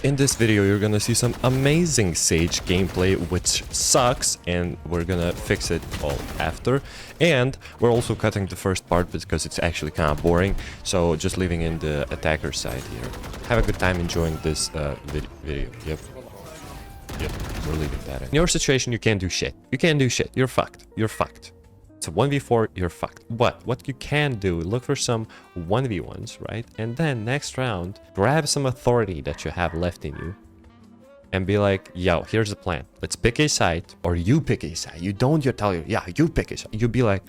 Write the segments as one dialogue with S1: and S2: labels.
S1: In this video, you're gonna see some amazing Sage gameplay, which sucks, and we're gonna fix it all after. And we're also cutting the first part because it's actually kind of boring, so just leaving in the attacker side here. Have a good time enjoying this video. Yep, we're leaving that in. In your situation, you can't do shit. You can't do shit. You're fucked. You're fucked. It's a 1v4, you're fucked. But what you can do, look for some 1v1s, right? And then next round, grab some authority that you have left in you and be like, yo, here's the plan. Let's pick a side, or you pick a side. You don't, you tell you, yeah, you pick a side. You be like,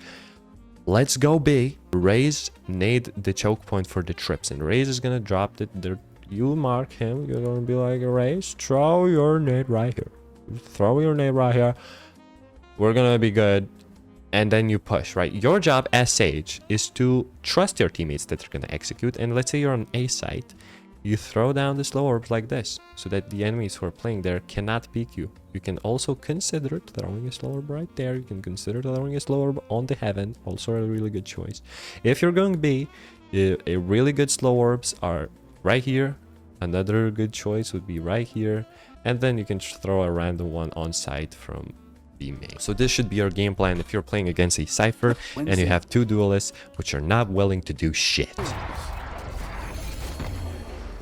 S1: let's go B. Raze nade the choke point for the trips, and Raze is gonna drop the you mark him. You're gonna be like, Raze, throw your nade right here. Throw your nade right here. We're gonna be good. And then you push, right? Your job as Sage is to trust your teammates that they're gonna execute. And let's say you're on A site, you throw down the slow orbs like this, so that the enemies who are playing there cannot peek you. You can also consider throwing a slow orb right there. You can consider throwing a slow orb on the heaven, also a really good choice. If you're going B, a really good slow orbs are right here. Another good choice would be right here. And then you can throw a random one on site from main. So this should be your game plan if you're playing against a Cypher and you have two duelists which are not willing to do shit.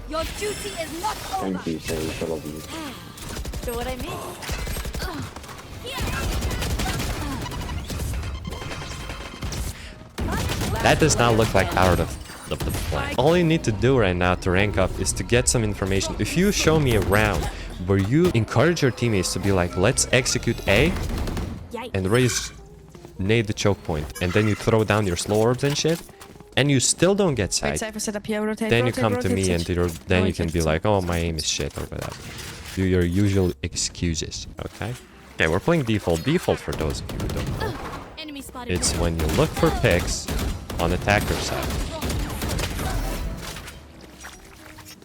S2: Your duty is not over.
S3: Thank you, Sage. I love you.
S2: So what I mean?
S1: That does not look like part of the plan. All you need to do right now to rank up is to get some information. If you show me a round where you encourage your teammates to be like, let's execute A and Raze nade the choke point, and then you throw down your slow orbs and shit, and you still don't get sight, then you come to me and then you can be like, oh, my aim is shit or whatever. Do your usual excuses, okay? Okay, we're playing default. Default, for those of you who don't know, it's when you look for picks on attacker side.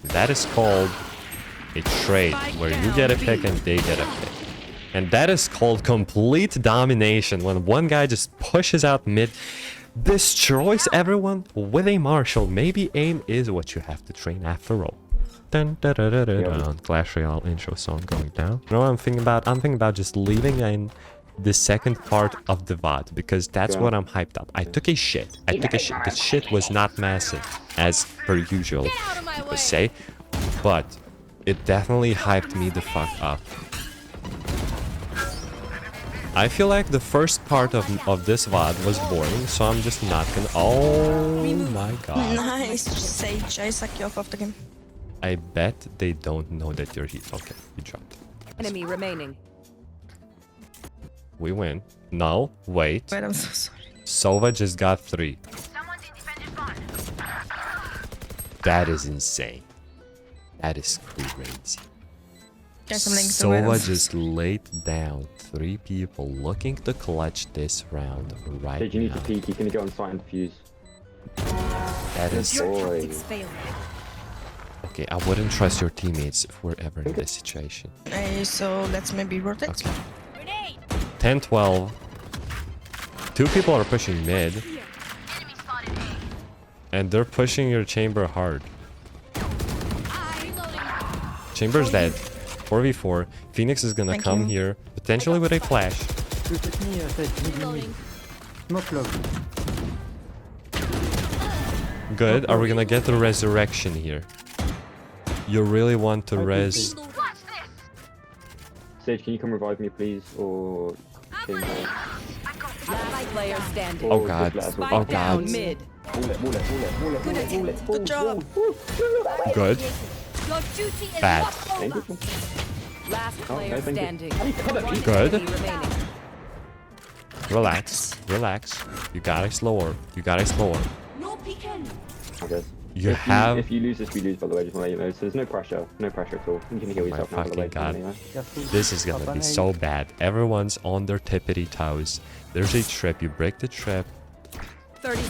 S1: That is called a trade, where you get a pick and they get a pick. And that is called complete domination, when one guy just pushes out mid, destroys everyone with a marshal. Maybe aim is what you have to train after all. Dun, da, da, da, da, dun. Clash Royale intro song going down. You know what I'm thinking about? I'm thinking about just leaving in the second part of the VOD, because that's what I'm hyped up. I took a shit. The shit was not massive, as per usual, you could say, but it definitely hyped me the fuck up. I feel like the first part of this VOD was boring, so I'm just not gonna... Oh my god.
S4: Nice, Sage. I suck you off the game.
S1: I bet they don't know that you're here. Okay, you dropped.
S2: Enemy remaining.
S1: We win. No, wait.
S4: Wait, I'm so sorry.
S1: Sova just got 3. That is insane. That is crazy. Sova just laid down 3 people looking to clutch this round right
S3: Sage, you need
S1: now.
S3: to peek. You're gonna go on site and fuse.
S1: That is... Okay, I wouldn't trust your teammates if we're ever in this situation.
S4: So let's maybe rotate.
S1: Okay. 10-12. 2 people are pushing mid. And they're pushing your chamber hard. Chamber's dead. 4v4. Phoenix is gonna come here, potentially with a flash. Good. Are we gonna get the resurrection here? You really want to res...
S3: Sage, can you come revive me, please? Or...
S1: Oh god. Oh god.
S4: Good job.
S1: Good. Bad.
S2: Last player standing.
S1: Good. Relax. Relax. You got a slow orb. You got a slow orb.
S3: Okay.
S1: You have...
S3: If you lose this, we lose, by the way. Just want to let you know. So there's no pressure. No pressure at all. You can heal yourself now, by the way.
S1: God. This is gonna be so bad. Everyone's on their tippity toes. There's a trip. You break the trip.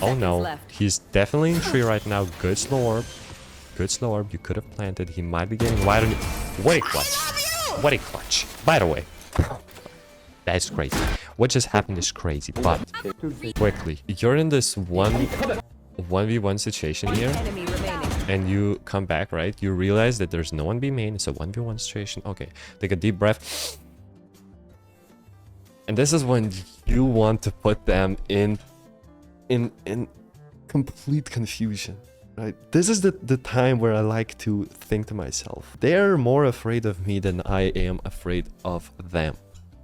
S1: Oh no. He's definitely in tree right now. Good slow orb. Good slow orb. You could have planted. He might be getting wide on you. What a clutch. What a clutch. By the way. That's crazy. What just happened is crazy. But quickly. You're in this 1v1 situation here. and you come back, right? You realize that there's no one B main. It's a 1v1 situation. Okay, take a deep breath. And this is when you want to put them in complete confusion, right? This is the time where I like to think to myself, they're more afraid of me than I am afraid of them.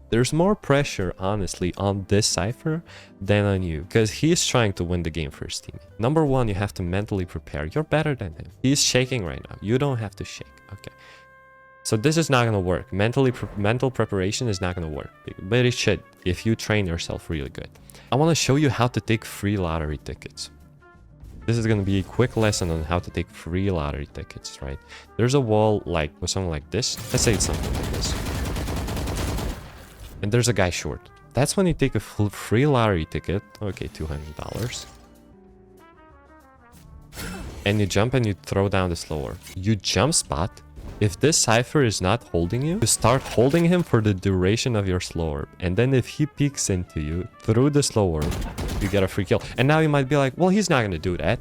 S1: There's more pressure, honestly, on this Cypher than on you, because he's trying to win the game for his team. Number one, you have to mentally prepare. You're better than him. He's shaking right now. You don't have to shake. Okay. So this is not going to work. Mental preparation is not going to work, but it should if you train yourself really good. I want to show you how to take free lottery tickets. This is going to be a quick lesson on how to take free lottery tickets, right? There's a wall like with something like this. Let's say it's something like this. And there's a guy short. That's when you take a free lottery ticket. Okay, $200. And you jump and you throw down the slower. You jump spot. If this Cypher is not holding you, you start holding him for the duration of your slow orb. And then if he peeks into you through the slow orb, you get a free kill. And now you might be like, well, he's not going to do that.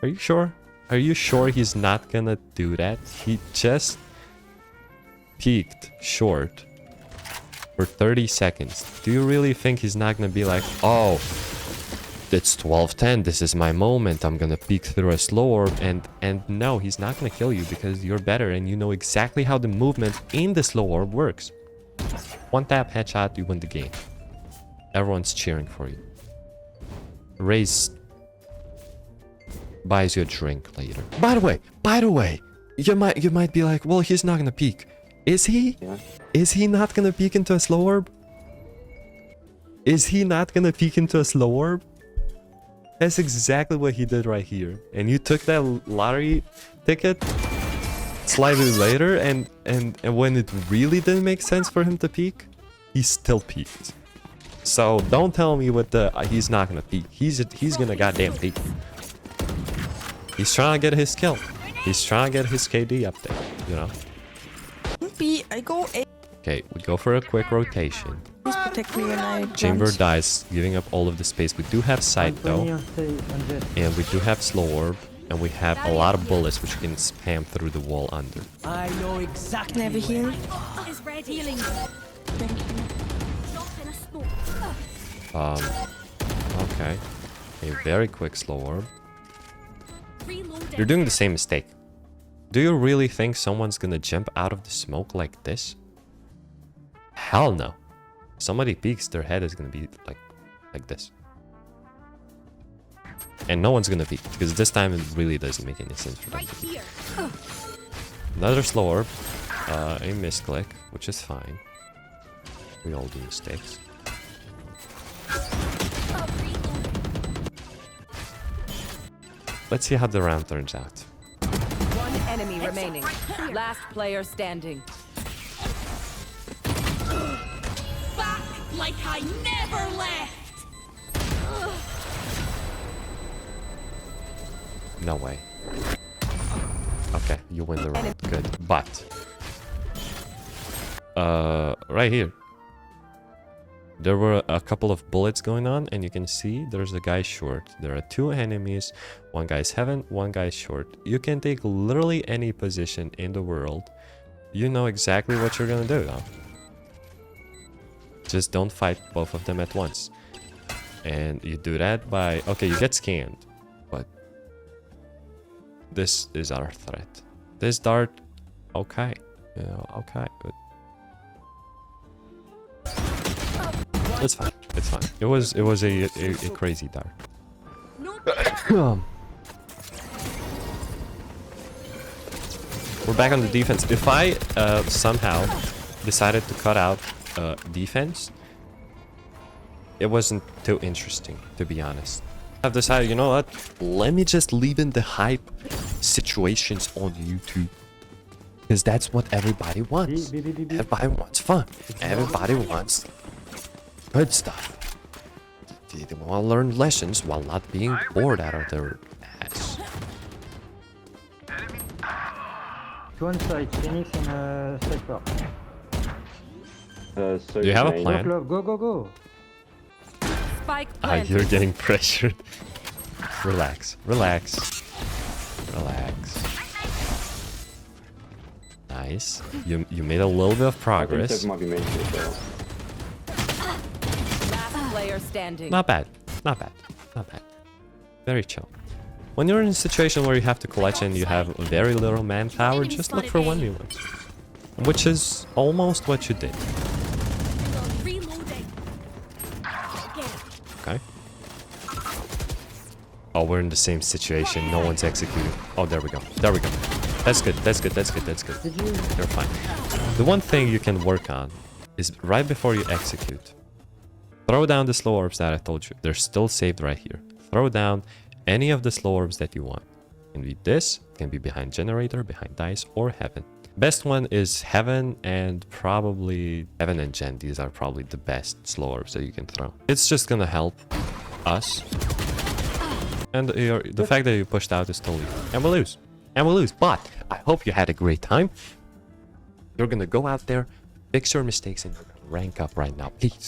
S1: Are you sure? Are you sure he's not going to do that? He just peeked short for 30 seconds. Do you really think he's not going to be like, oh, it's 12:10, this is my moment, I'm gonna peek through a slow orb, and no, he's not gonna kill you because you're better and you know exactly how the movement in the slow orb works. One tap headshot, you win the game. Everyone's cheering for you. Raze buys you a drink later. By the way, you might be like, well, he's not gonna peek. Is he?
S3: Yeah.
S1: Is he not gonna peek into a slow orb? Is he not gonna peek into a slow orb? That's exactly what he did right here. And you took that lottery ticket slightly later, and when it really didn't make sense for him to peek, he still peeked. So don't tell me what the he's not gonna peek. He's gonna goddamn peek. He's trying to get his kill. He's trying to get his KD up there, you know.
S4: B, I go A.
S1: Okay, we go for a quick rotation.
S4: Please protect me when I
S1: Chamber
S4: plant.
S1: dies, giving up all of the space. We do have sight though, and we do have slow orb, and we have a lot of bullets which can spam through the wall under.
S5: I know exactly.
S4: Never heal.
S2: Is red healing.
S4: Thank you.
S1: Okay, a very quick slow orb. You're doing the same mistake. Do you really think someone's gonna jump out of the smoke like this? Hell no. Somebody peeks, their head is gonna be like this. And no one's gonna peek, because this time it really doesn't make any sense for them to peek. Another slow orb, a misclick, which is fine. We all do mistakes. Let's see how the round turns out.
S2: One enemy remaining. Last player standing.
S6: Back like I never left.
S1: No way. Okay, you win the round. Good. But right here, there were a couple of bullets going on, and you can see there's a guy short. There are two enemies. One guy's heaven, one guy's short. You can take literally any position in the world. You know exactly what you're gonna do now. Just don't fight both of them at once. And you do that by... Okay, you get scanned. But this is our threat. This dart... Okay. You know, okay. But it's fine. It's fine. It was a crazy dart. We're back on the defense. If I somehow decided to cut out defense, it wasn't too interesting, to be honest. I've decided, you know what? Let me just leave in the hype situations on YouTube. Because that's what everybody wants. Everybody wants fun. Everybody wants good stuff. They want to learn lessons while not being bored out of their ass.
S7: One side, Phoenix and Cypher.
S3: So
S1: Do you have a
S3: main.
S1: plan?
S7: Go, go, go.
S2: Spike
S1: Ah,
S2: planted.
S1: you're getting pressured. Relax. Relax. Relax. Nice. You made a little bit of progress.
S3: Might be main as well.
S2: Last player standing.
S1: Not bad. Not bad. Not bad. Very chill. When you're in a situation where you have to clutch and you have very little manpower, just look for 1v1. Which is almost what you did.
S6: Reloading.
S1: Okay. Oh, we're in the same situation. No one's executing. Oh, there we go. There we go. That's good. That's good. That's good. That's good. You're fine. The one thing you can work on is right before you execute. Throw down the slow orbs that I told you. They're still saved right here. Throw down any of the slow orbs that you want. It can be this, it can be behind generator, behind dice, or heaven. Best one is heaven and probably heaven and gen. These are probably the best slow orbs that you can throw. It's just gonna help us. And the fact that you pushed out is totally fine. And we'll lose. And we'll lose. But I hope you had a great time. You're gonna go out there, fix your mistakes, and you're gonna rank up right now. Peace.